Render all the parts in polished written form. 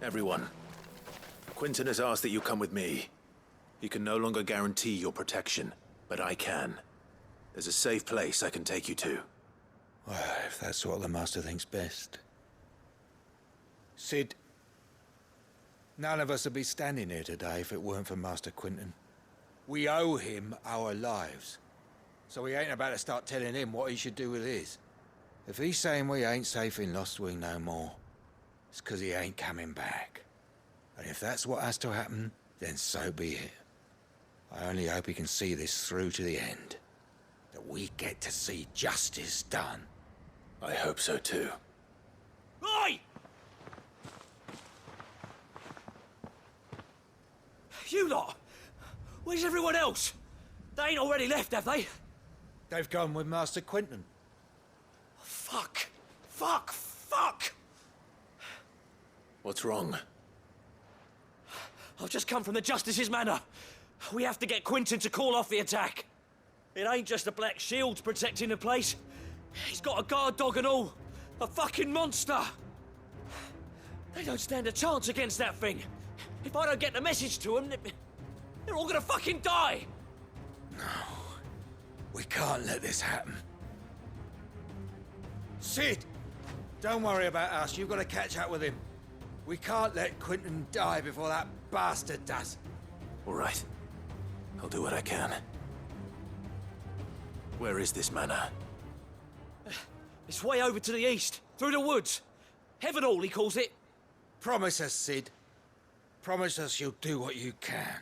Everyone, Quinton has asked that you come with me. He can no longer guarantee your protection, but I can. There's a safe place I can take you to. Well, if that's what the Master thinks best. Sid, none of us would be standing here today if it weren't for Master Quinton. We owe him our lives. So we ain't about to start telling him what he should do with his. If he's saying we ain't safe in Lost Wing no more, it's 'cause he ain't coming back. And if that's what has to happen, then so be it. I only hope he can see this through to the end. That we get to see justice done. I hope so too. Oi! You lot! Where's everyone else? They ain't already left, have they? They've gone with Master Quinton. Fuck! Fuck! Fuck! What's wrong? I've just come from the Justice's manor. We have to get Quinton to call off the attack. It ain't just the Black Shields protecting the place. He's got a guard dog and all. A fucking monster! They don't stand a chance against that thing. If I don't get the message to them, they're all gonna fucking die! No. We can't let this happen. Sid! Don't worry about us. You've got to catch up with him. We can't let Quinton die before that bastard does. All right. I'll do what I can. Where is this manor? It's way over to the east, through the woods. Heavenhall, he calls it. Promise us, Sid. Promise us you'll do what you can.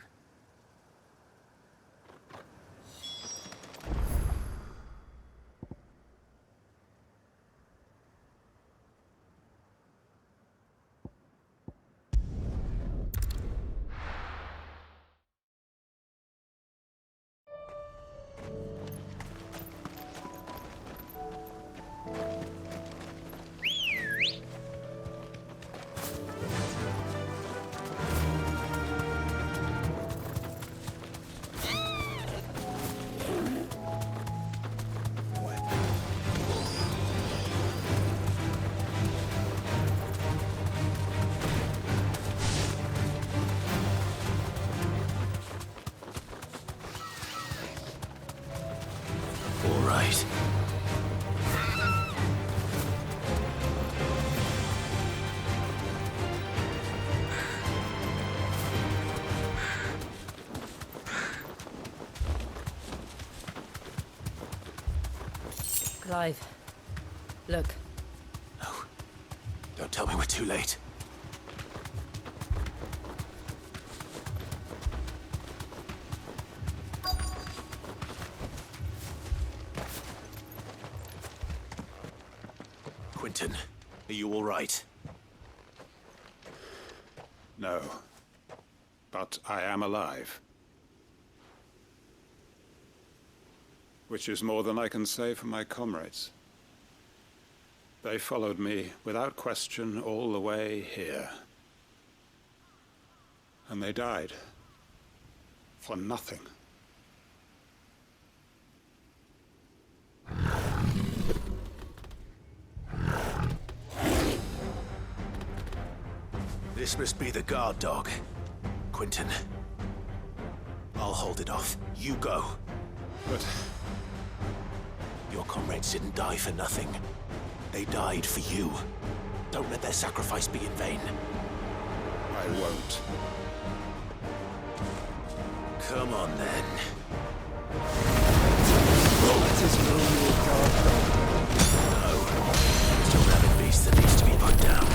All right. Clive, look. No. Don't tell me we're too late. Quinton, are you all right? No. But I am alive. Which is more than I can say for my comrades. They followed me without question all the way here. And they died. For nothing. This must be the guard dog. Quinton. I'll hold it off. You go. But your comrades didn't die for nothing. They died for you. Don't let their sacrifice be in vain. I won't. Come on, then. Let us know your guard dog. No. It's a rabid beast that needs to be put down.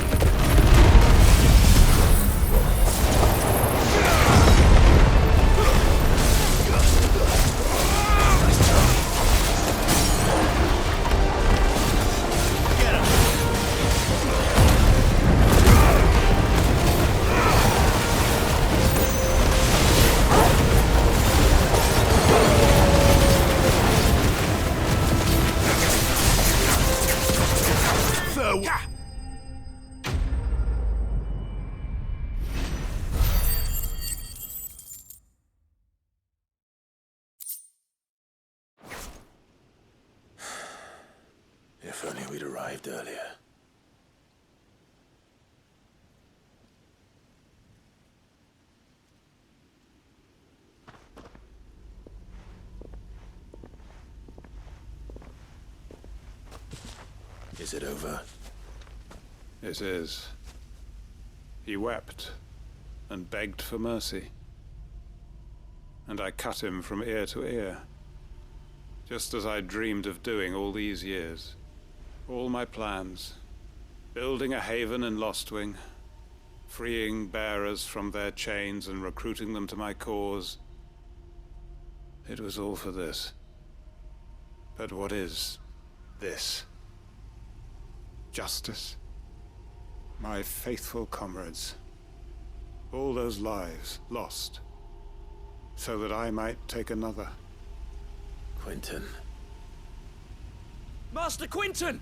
If only we'd arrived earlier. Is it over? It is. He wept and begged for mercy. And I cut him from ear to ear, just as I dreamed of doing all these years. All my plans, building a haven in Lostwing, freeing bearers from their chains and recruiting them to my cause. It was all for this. But what is this? Justice? My faithful comrades. All those lives lost, so that I might take another. Quentin. Master Quinton!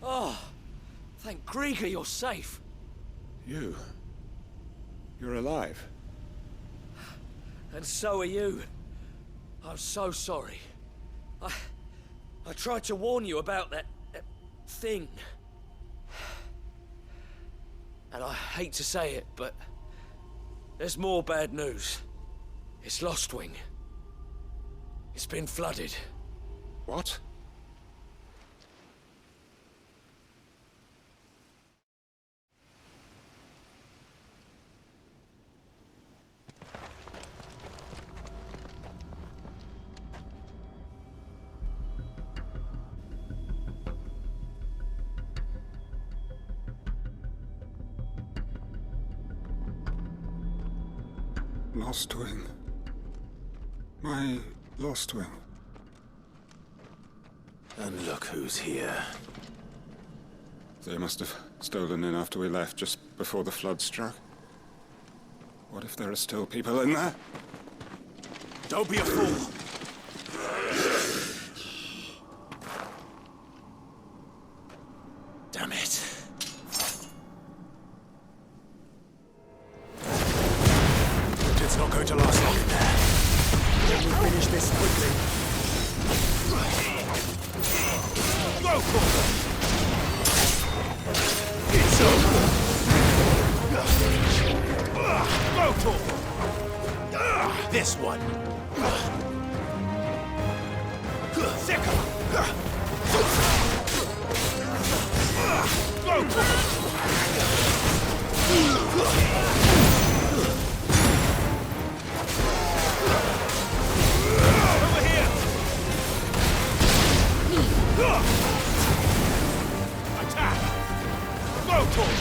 Oh, thank Grieger you're safe. You're alive. And so are you. I'm so sorry. I tried to warn you about that thing. And I hate to say it, but there's more bad news. It's Lostwing. It's been flooded. What? Lostwing. My Lostwing. And look who's here. They must have stolen in after we left, just before the flood struck. What if there are still people in there? Don't be a fool! Damn it. It's not going to last long in there. Let me finish this quickly. Go for it! It's over! Go for it! This one! Thicker! Go for it! Over here! Attack! Go for it!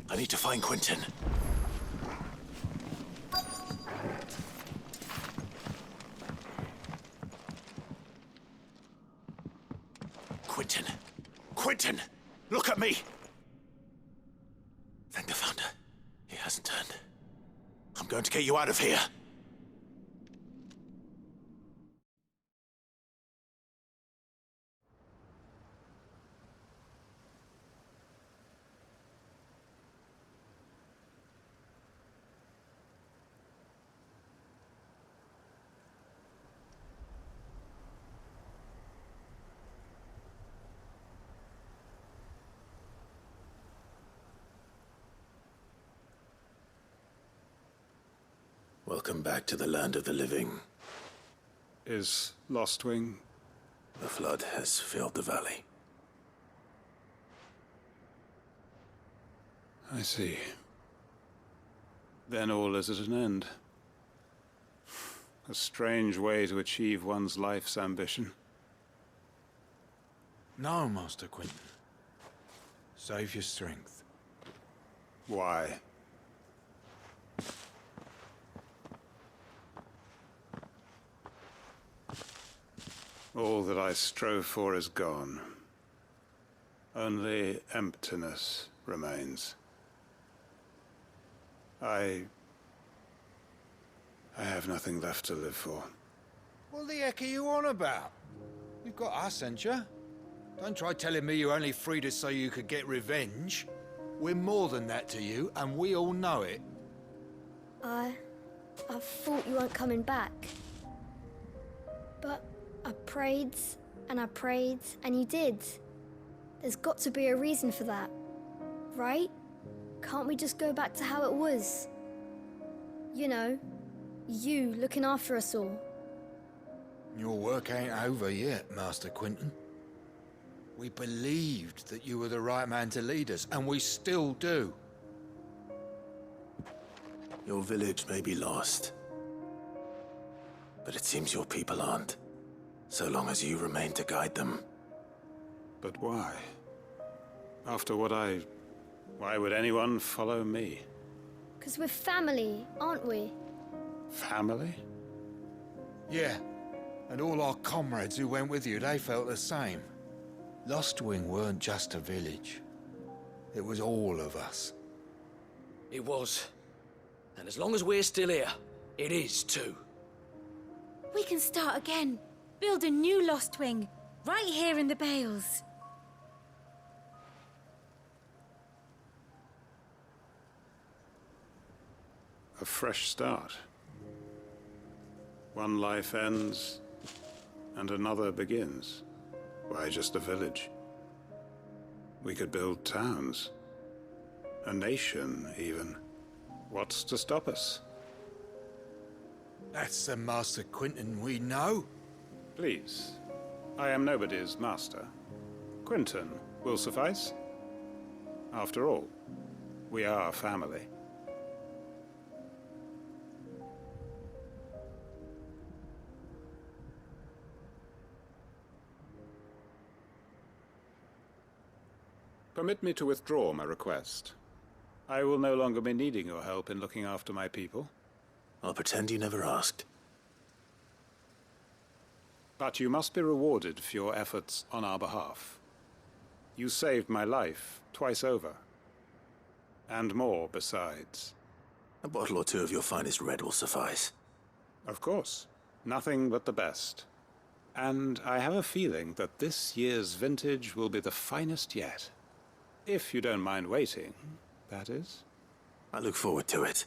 I need to find Quentin. Quentin! Quentin! Look at me! Thank the Founder. He hasn't turned. I'm going to get you out of here. Welcome back to the land of the living. Is Lostwing? The flood has filled the valley. I see. Then all is at an end. A strange way to achieve one's life's ambition. No, Master Quinton. Save your strength. Why? All that I strove for is gone. Only emptiness remains. I have nothing left to live for. What the heck are you on about? You've got us, ain't you? Don't try telling me you only freed us so you could get revenge. We're more than that to you, and we all know it. I thought you weren't coming back. But I prayed, and you did. There's got to be a reason for that, right? Can't we just go back to how it was? You know, you looking after us all. Your work ain't over yet, Master Quinton. We believed that you were the right man to lead us, and we still do. Your village may be lost, but it seems your people aren't, so long as you remain to guide them. But why? After what why would anyone follow me? 'Cause we're family, aren't we? Family? Yeah, and all our comrades who went with you, they felt the same. Lostwing weren't just a village. It was all of us. It was. And as long as we're still here, it is too. We can start again. Build a new Lost Wing, right here in the Bales. A fresh start. One life ends, and another begins. Why just a village? We could build towns. A nation, even. What's to stop us? That's the Master Quinton we know. Please. I am nobody's master. Quinton will suffice. After all, we are family. Permit me to withdraw my request. I will no longer be needing your help in looking after my people. I'll pretend you never asked. But you must be rewarded for your efforts on our behalf. You saved my life twice over. And more besides. A bottle or two of your finest red will suffice. Of course. Nothing but the best. And I have a feeling that this year's vintage will be the finest yet. If you don't mind waiting, that is. I look forward to it.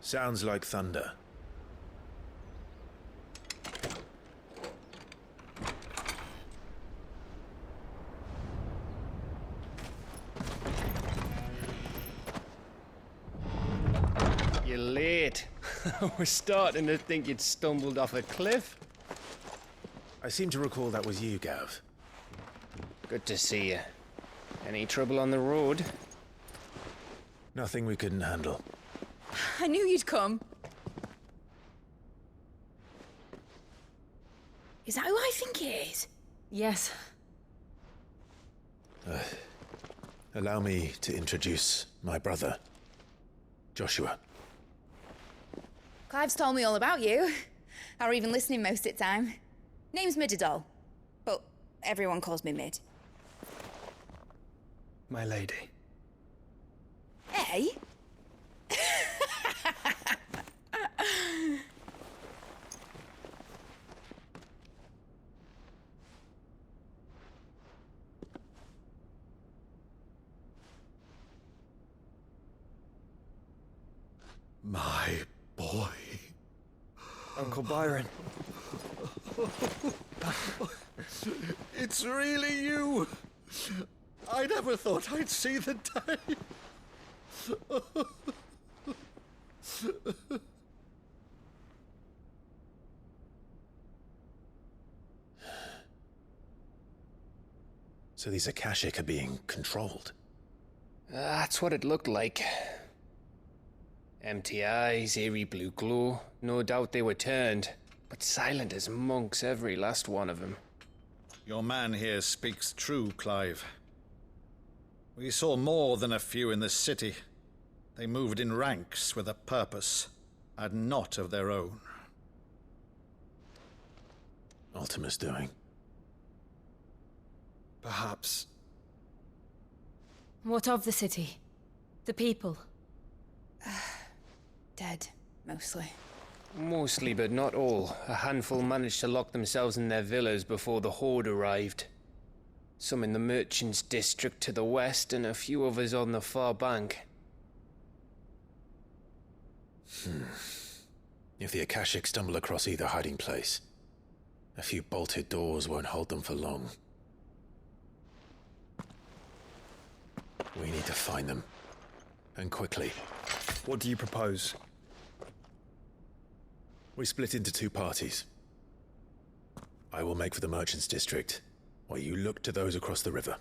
Sounds like thunder. You're late. We're starting to think you'd stumbled off a cliff. I seem to recall that was you, Gav. Good to see you. Any trouble on the road? Nothing we couldn't handle. I knew you'd come. Is that who I think it is? Yes. Allow me to introduce my brother, Joshua. Clive's told me all about you. Or even listening most of the time. Name's Midadol, but everyone calls me Mid. My lady. Eh? My boy. Uncle Byron. It's really you. I never thought I'd see the day. So these Akashic are being controlled. That's what it looked like. Empty eyes, eerie blue glow. No doubt they were turned, but silent as monks, every last one of them. Your man here speaks true, Clive. We saw more than a few in this city. They moved in ranks with a purpose, and not of their own. Ultima's doing. Perhaps. What of the city? The people? Dead, mostly. Mostly, but not all. A handful managed to lock themselves in their villas before the Horde arrived. Some in the merchants' district to the west, and a few others on the far bank. If the Akashic stumble across either hiding place, a few bolted doors won't hold them for long. We need to find them. And quickly. What do you propose? We split into two parties. I will make for the merchants' district, while you look to those across the river.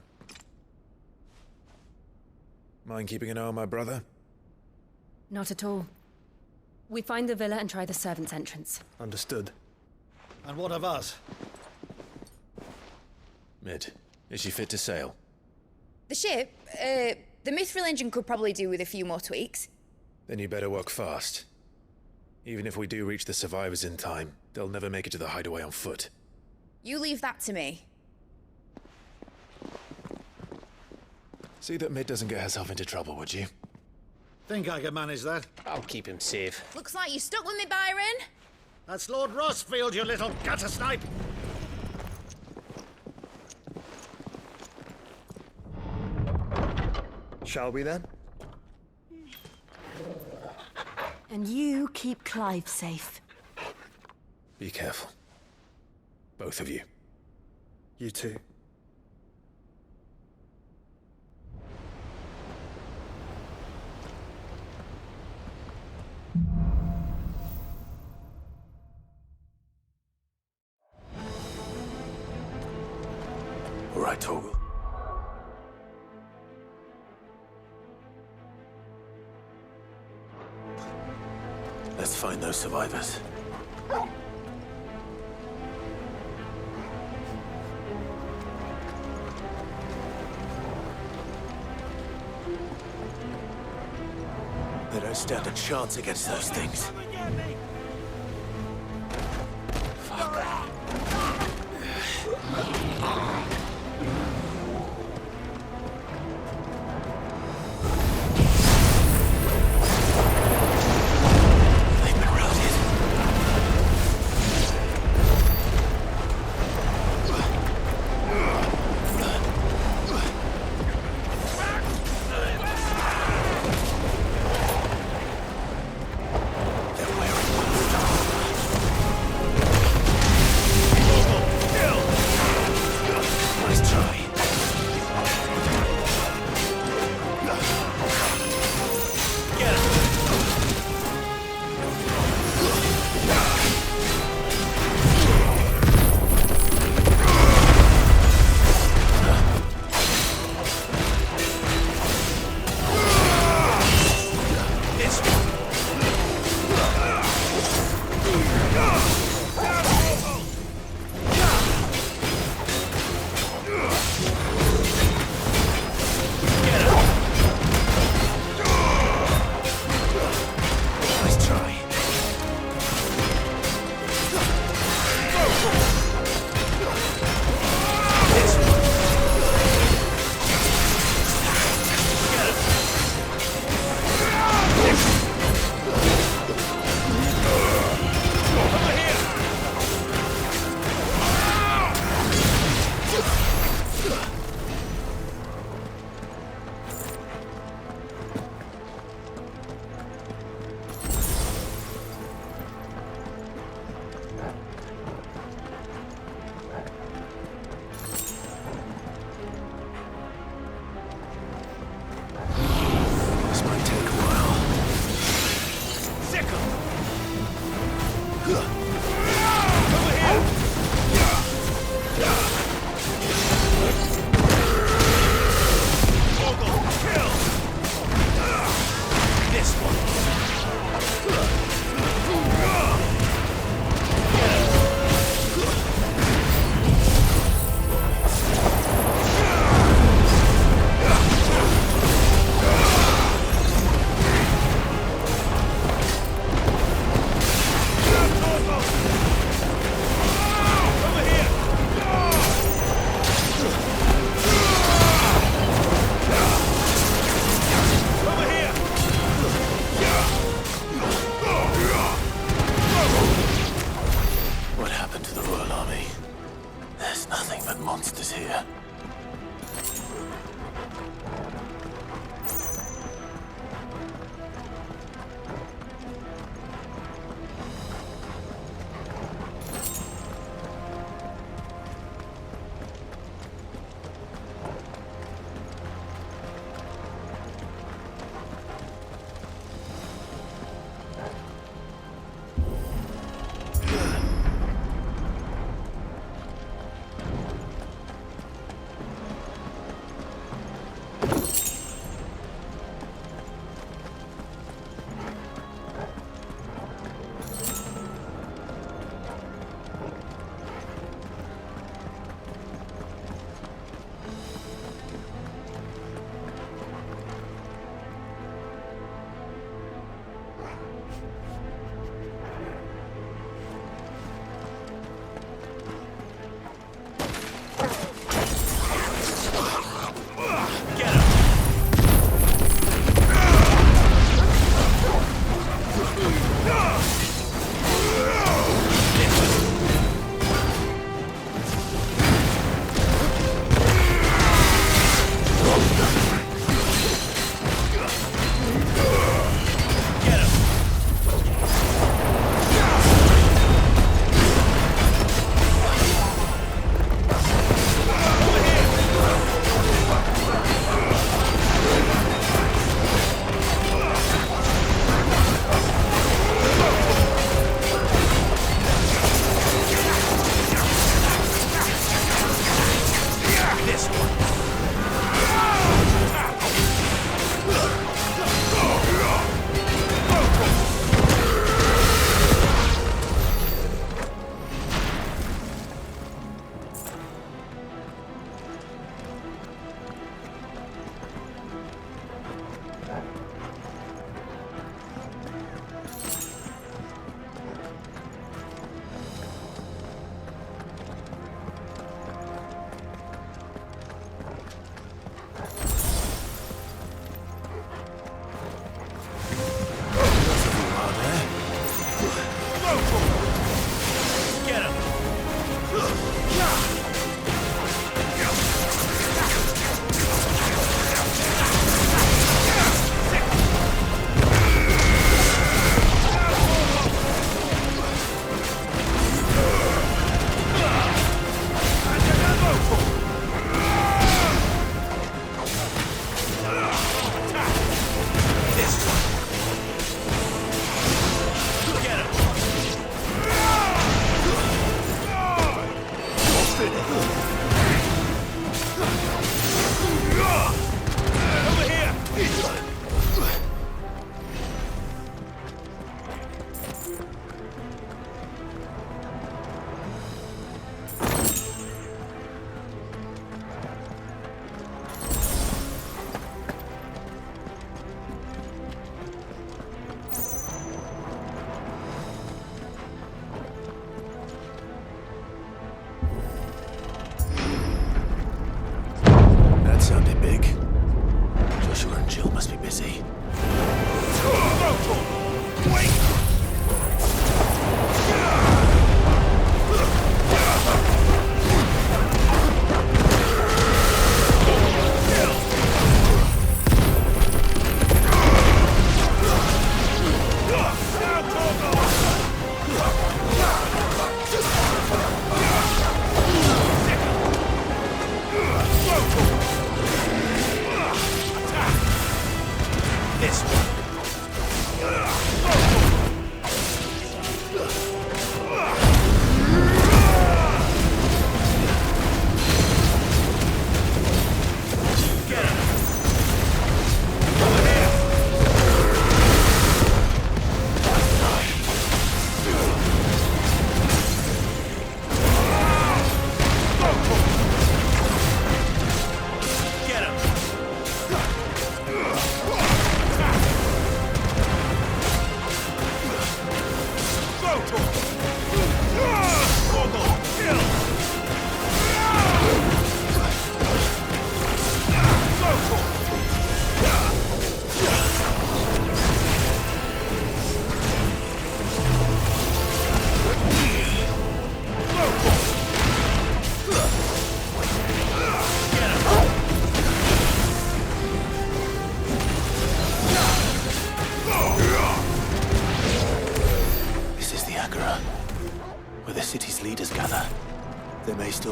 Mind keeping an eye on my brother? Not at all. We find the villa and try the servants' entrance. Understood. And what of us? Mid, is she fit to sail? The ship, the Mithril engine could probably do with a few more tweaks. Then you better work fast. Even if we do reach the survivors in time, they'll never make it to the hideaway on foot. You leave that to me. See that Mid doesn't get herself into trouble, would you? Think I can manage that? I'll keep him safe. Looks like you stuck with me, Byron. That's Lord Rossfield, you little gutter snipe! Shall we then? And you keep Clive safe. Be careful. Both of you. You too. All right, Torgal. Let's find those survivors. They don't stand a chance against those things. They're wearing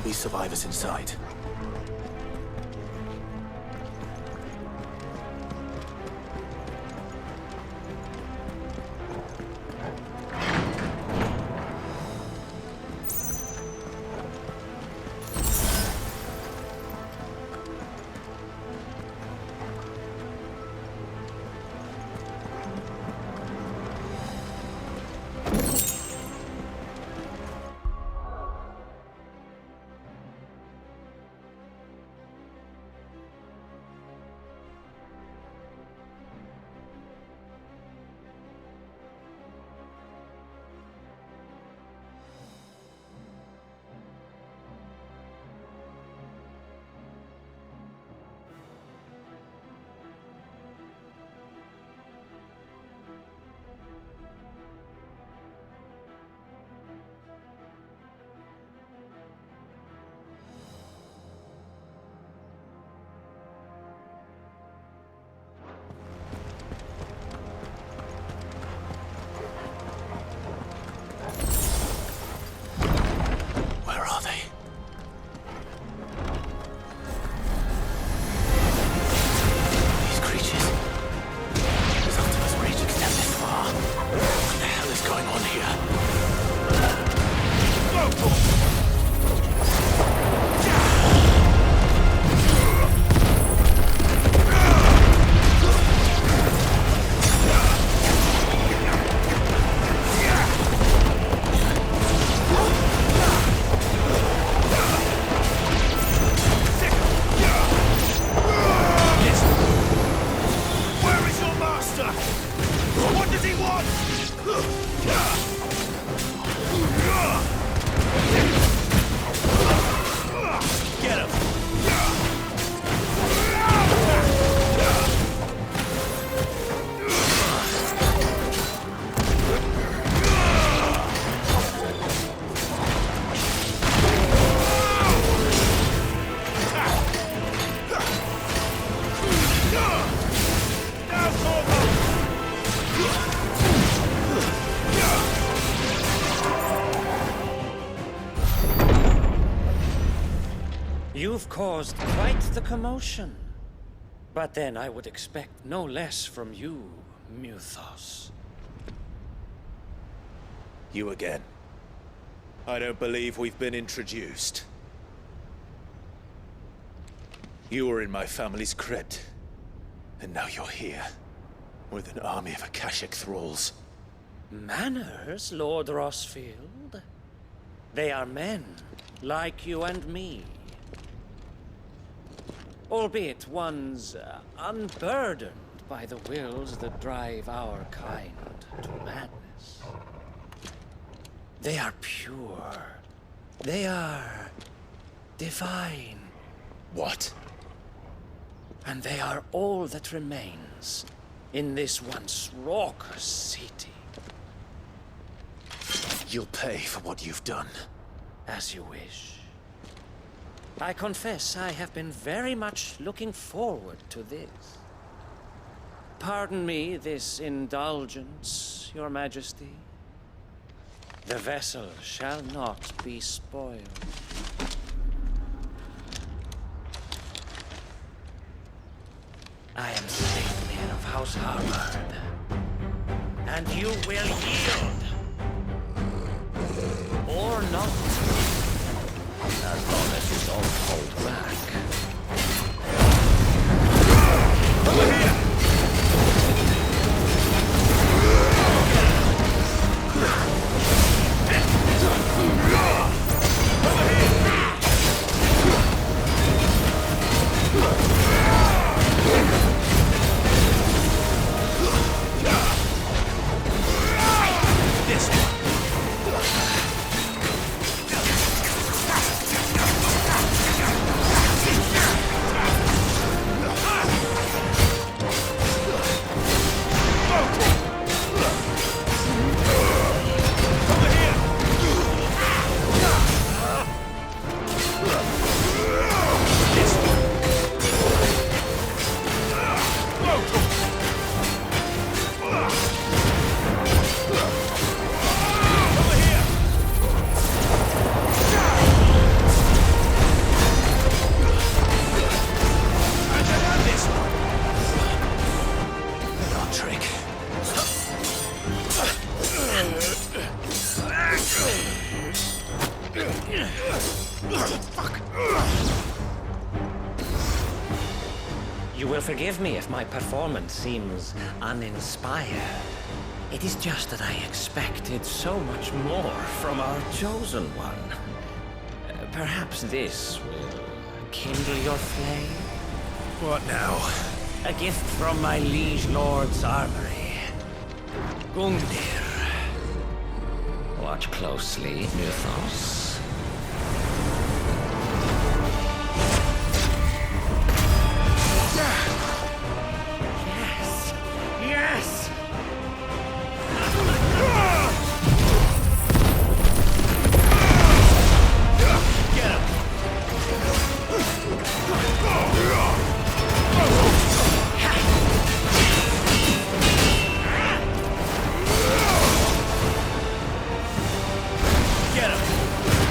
Be survivors inside. You've caused quite the commotion. But then I would expect no less from you, Muthos. You again. I don't believe we've been introduced. You were in my family's crypt, and now you're here, with an army of Akashic thralls. Manners, Lord Rossfield? They are men, like you and me. Albeit ones unburdened by the wills that drive our kind to madness. They are pure. They are divine. What? And they are all that remains in this once raucous city. You'll pay for what you've done. As you wish. I confess I have been very much looking forward to this. Pardon me this indulgence, Your Majesty. The vessel shall not be spoiled. I am Sigmund of House Harvard, and you will yield. Or not. As long as you don't hold back. Over here! You will forgive me if my performance seems uninspired. It is just that I expected so much more from our chosen one. Perhaps this will kindle your flame? What now? A gift from my liege lord's armory. Gungnir. Watch closely, Muthos. Yes! Yes! Get him! Get him!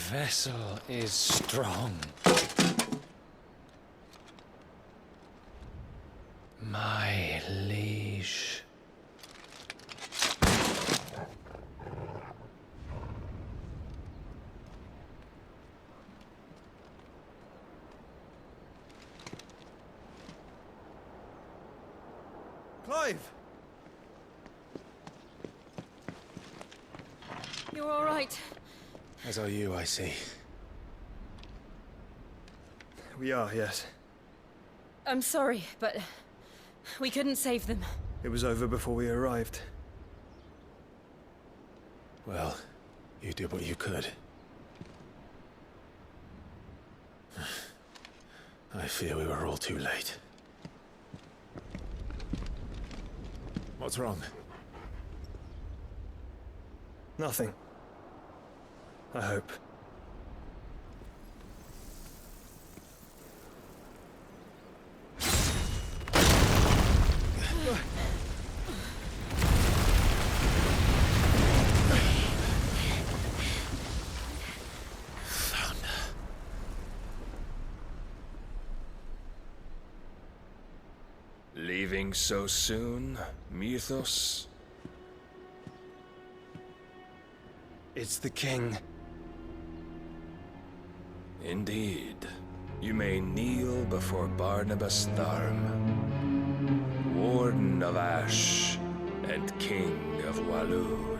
vessel is strong. My liege. Clive! You're all right. As are you, I see. We are, yes. I'm sorry, but we couldn't save them. It was over before we arrived. Well, you did what you could. I fear we were all too late. What's wrong? Nothing. I hope. Leaving so soon, Mythos? It's the king. Indeed. You may kneel before Barnabas Tharm, Warden of Ash and King of Waloed.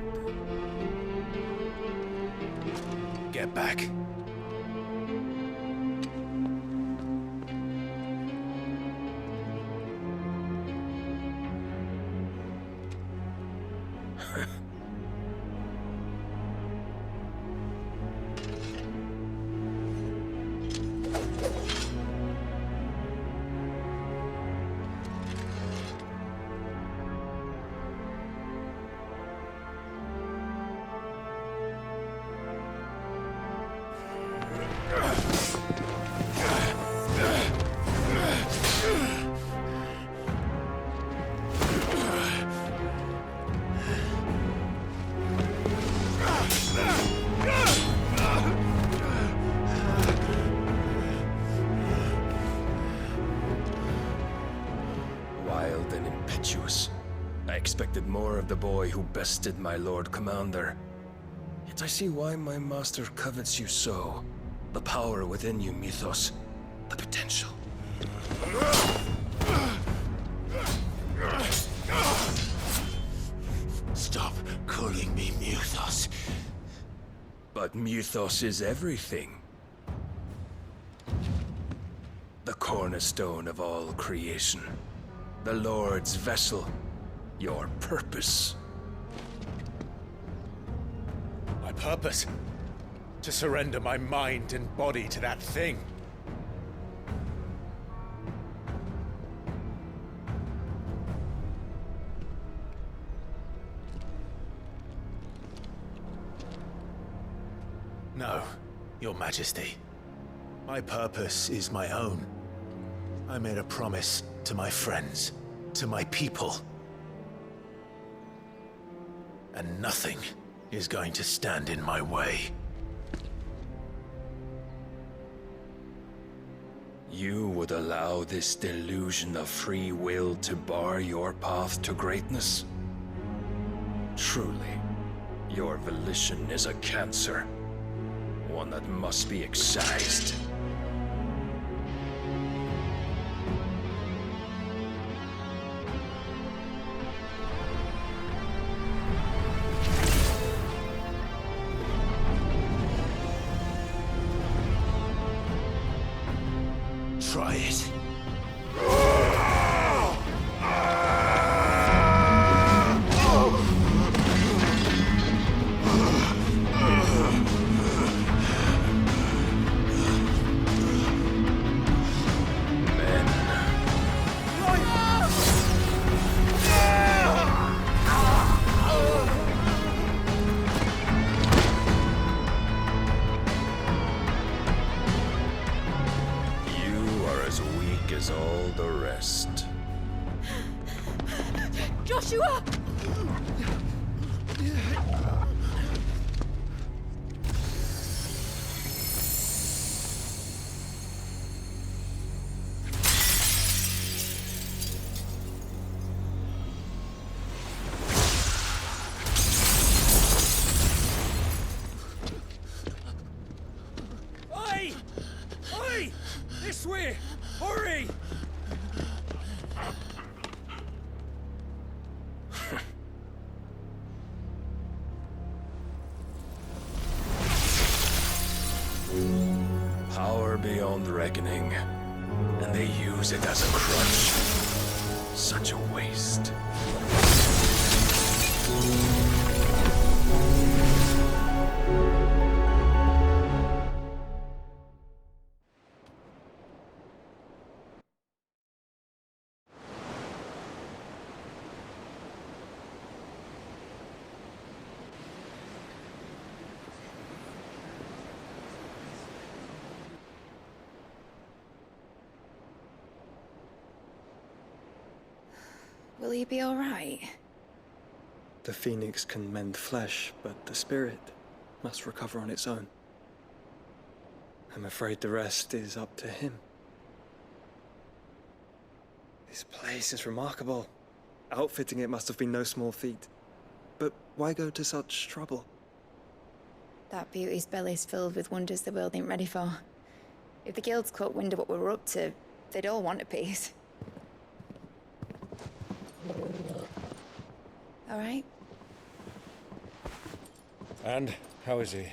Get back. Wild and impetuous. I expected more of the boy who bested my Lord Commander. Yet I see why my master covets you so. The power within you, Mythos. The potential. Stop calling me Mythos. But Mythos is everything. The cornerstone of all creation. The Lord's vessel. Your purpose. My purpose? To surrender my mind and body to that thing. No, Your Majesty. My purpose is my own. I made a promise to my friends, to my people. And nothing is going to stand in my way. You would allow this delusion of free will to bar your path to greatness? Truly, your volition is a cancer. One that must be excised. Try it. As all the rest. Joshua! beyond reckoning, and they use it as a crutch. Such a waste. Will he be all right? The phoenix can mend flesh, but the spirit must recover on its own. I'm afraid the rest is up to him. This place is remarkable. Outfitting it must have been no small feat. But why go to such trouble? That beauty's belly's filled with wonders the world ain't ready for. If the guilds caught wind of what we were up to, they'd all want a piece. All right? And how is he?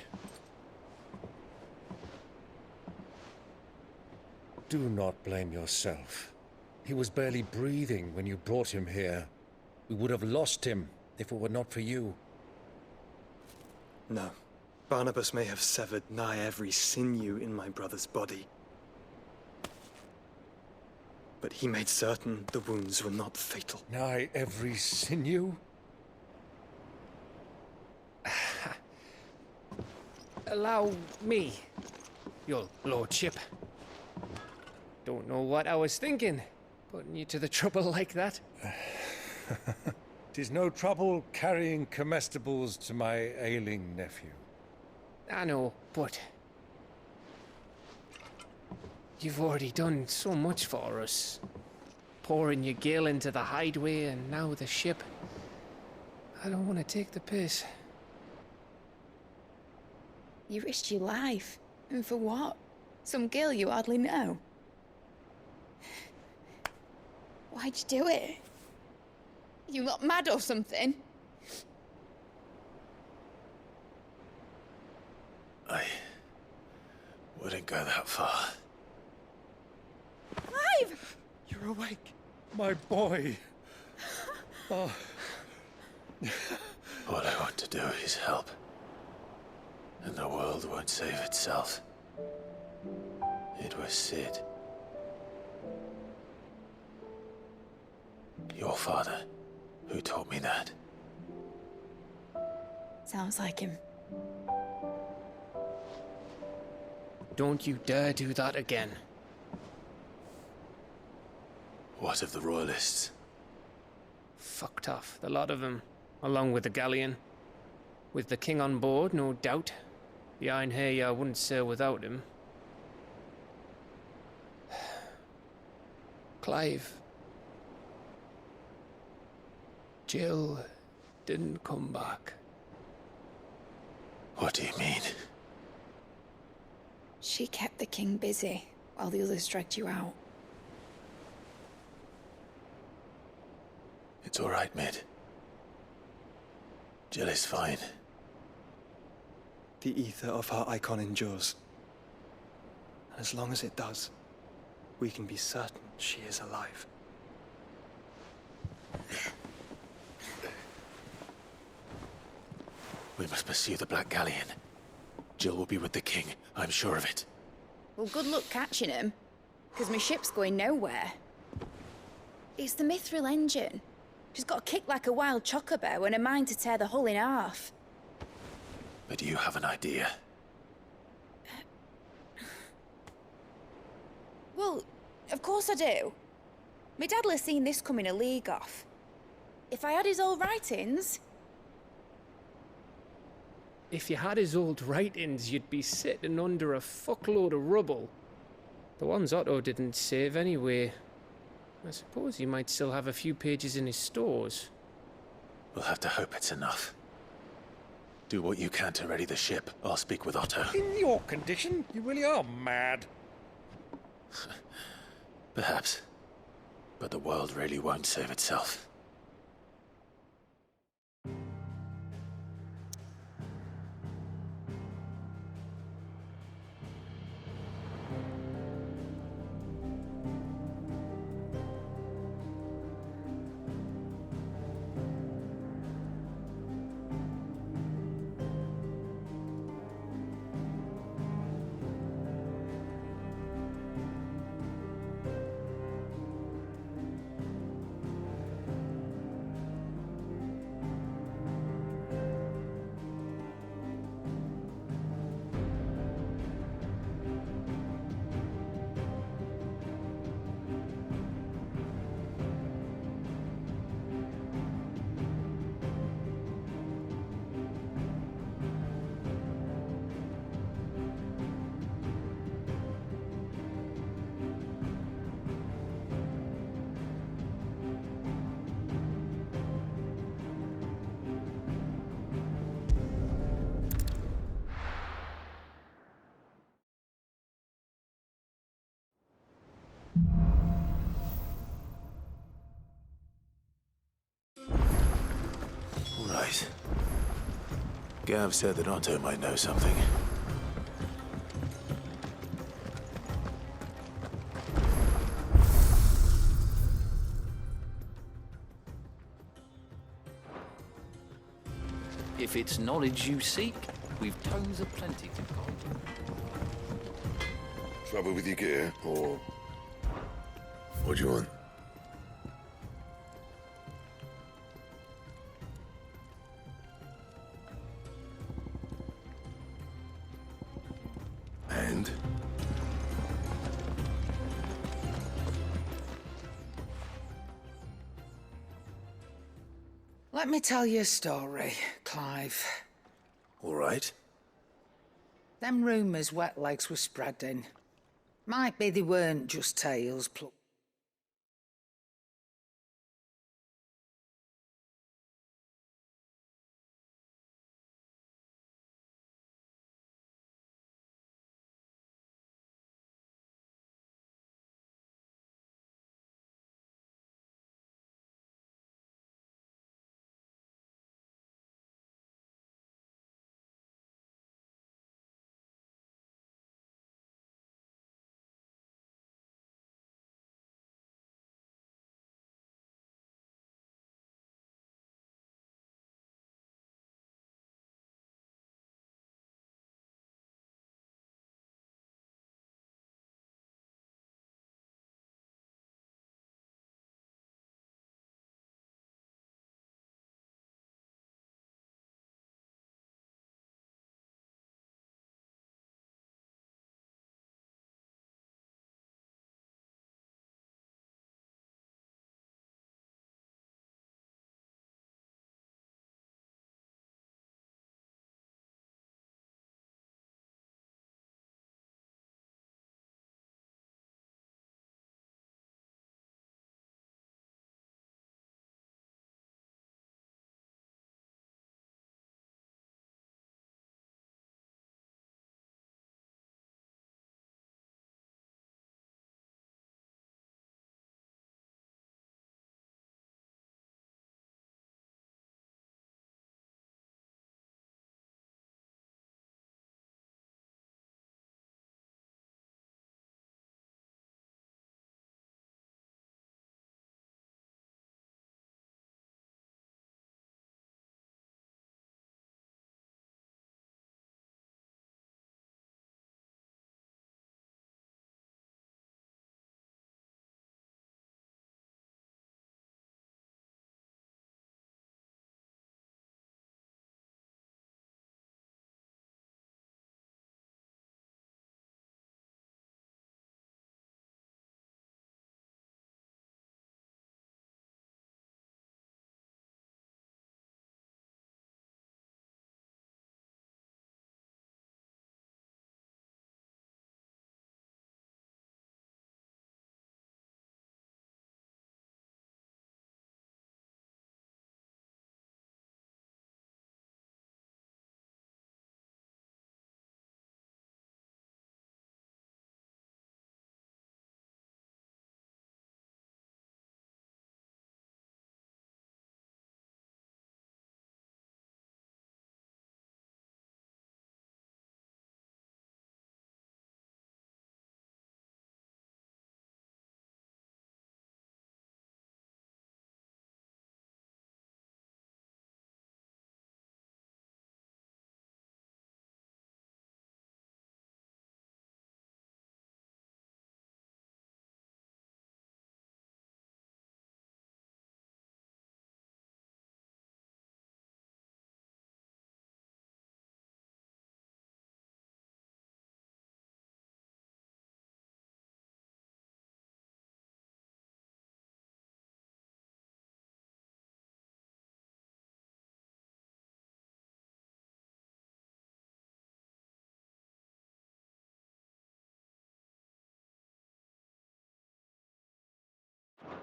Do not blame yourself. He was barely breathing when you brought him here. We would have lost him if it were not for you. No. Barnabas may have severed nigh every sinew in my brother's body. But he made certain the wounds were not fatal. Nigh every sinew? Allow me, your lordship. Don't know what I was thinking, putting you to the trouble like that. 'Tis no trouble carrying comestibles to my ailing nephew. I know, but you've already done so much for us. Pouring your gale into the hideaway and now the ship. I don't want to take the piss. You risked your life. And for what? Some girl you hardly know. Why'd you do it? You not mad or something? I wouldn't go that far. Clive! You're awake, my boy. Oh. All I want to do is help. And the world won't save itself. It was Sid. Your father, who taught me that. Sounds like him. Don't you dare do that again. What of the Royalists? Fucked off, the lot of them, along with the galleon. With the king on board, no doubt. Behind here, I wouldn't sail without him. Clive. Jill didn't come back. What do you mean? She kept the king busy while the others dragged you out. It's all right, Mid. Jill is fine. The ether of her icon endures. And as long as it does, we can be certain she is alive. We must pursue the Black Galleon. Jill will be with the king, I'm sure of it. Well, good luck catching him, because my ship's going nowhere. It's the Mithril engine. She's got a kick like a wild chocobo and a mind to tear the hull in half. But you have an idea. Well, of course I do. My dad'll have seen this coming a league off. If I had his old writings... If you had his old writings, you'd be sitting under a fuckload of rubble. The ones Otto didn't save anyway. I suppose he might still have a few pages in his stores. We'll have to hope it's enough. Do what you can to ready the ship. I'll speak with Otto. In your condition, you really are mad. Perhaps. But the world really won't save itself. otherwise. Gav said that Otto might know something. If it's knowledge you seek, we've tomes aplenty to guide you. Trouble with your gear, or what do you want? And? Let me tell you a story, Clive. All right. Them rumours Wetlegs were spreading. Might be they weren't just tales plucked.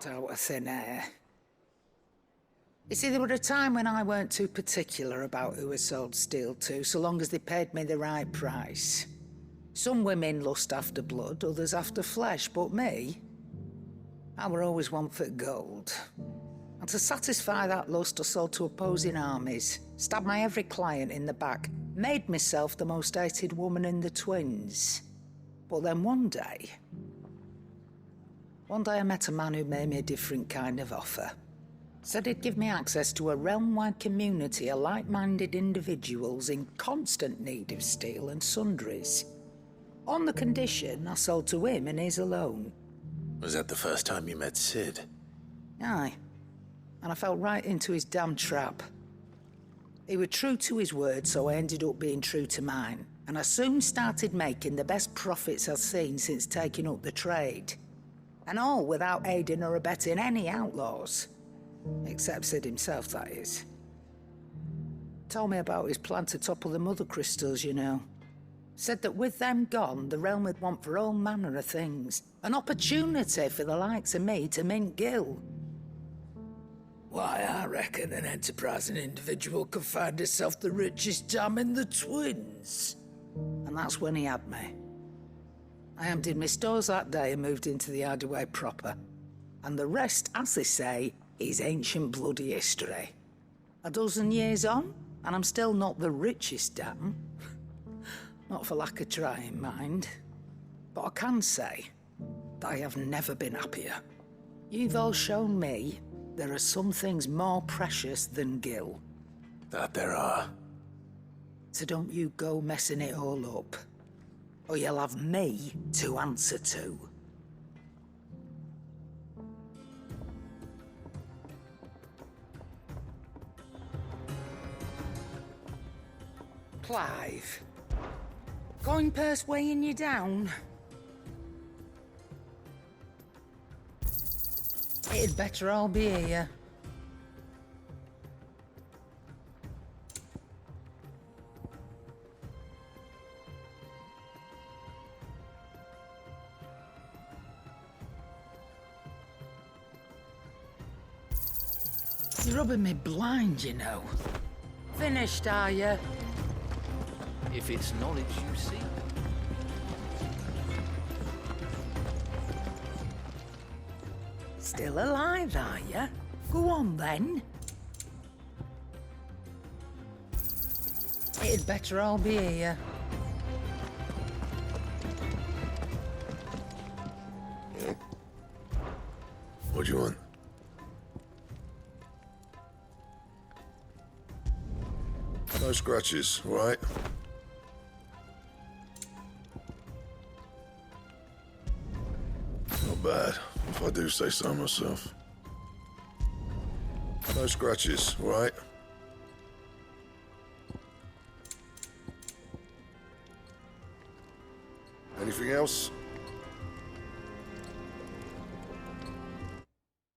Out of thin air. You see, there were a time when I weren't too particular about who I sold steel to, so long as they paid me the right price. Some women lust after blood, others after flesh, but me, I were always one for gold. And to satisfy that lust, I sold to opposing armies, stabbed my every client in the back, made myself the most hated woman in the twins. But then one day I met a man who made me a different kind of offer. Said he'd give me access to a realm-wide community of like-minded individuals in constant need of steel and sundries. On the condition I sold to him and his alone. Was that the first time you met Sid? Aye. And I fell right into his damn trap. He was true to his word, so I ended up being true to mine. And I soon started making the best profits I've seen since taking up the trade. And all without aiding or abetting any outlaws. Except Sid himself, that is. Told me about his plan to topple the mother crystals, you know. Said that with them gone, the realm would want for all manner of things. An opportunity for the likes of me to mint Gil. Why, I reckon an enterprising individual could find himself the richest dam in the twins. And that's when he had me. I emptied my stores that day and moved into the Hideaway proper. And the rest, as they say, is ancient bloody history. A dozen years on, and I'm still not the richest dam. Not for lack of trying, mind. But I can say that I have never been happier. You've all shown me there are some things more precious than Gil. That there are. So don't you go messing it all up, or you'll have me to answer to. Clive. Coin purse weighing you down? It'd better all be here. You're rubbing me blind, you know. Finished, are you? If it's knowledge you seek. Still alive, are you? Go on, then. It'd better all be here. What do you want? No scratches, right? Not bad, if I do say so myself. No scratches, right? Anything else?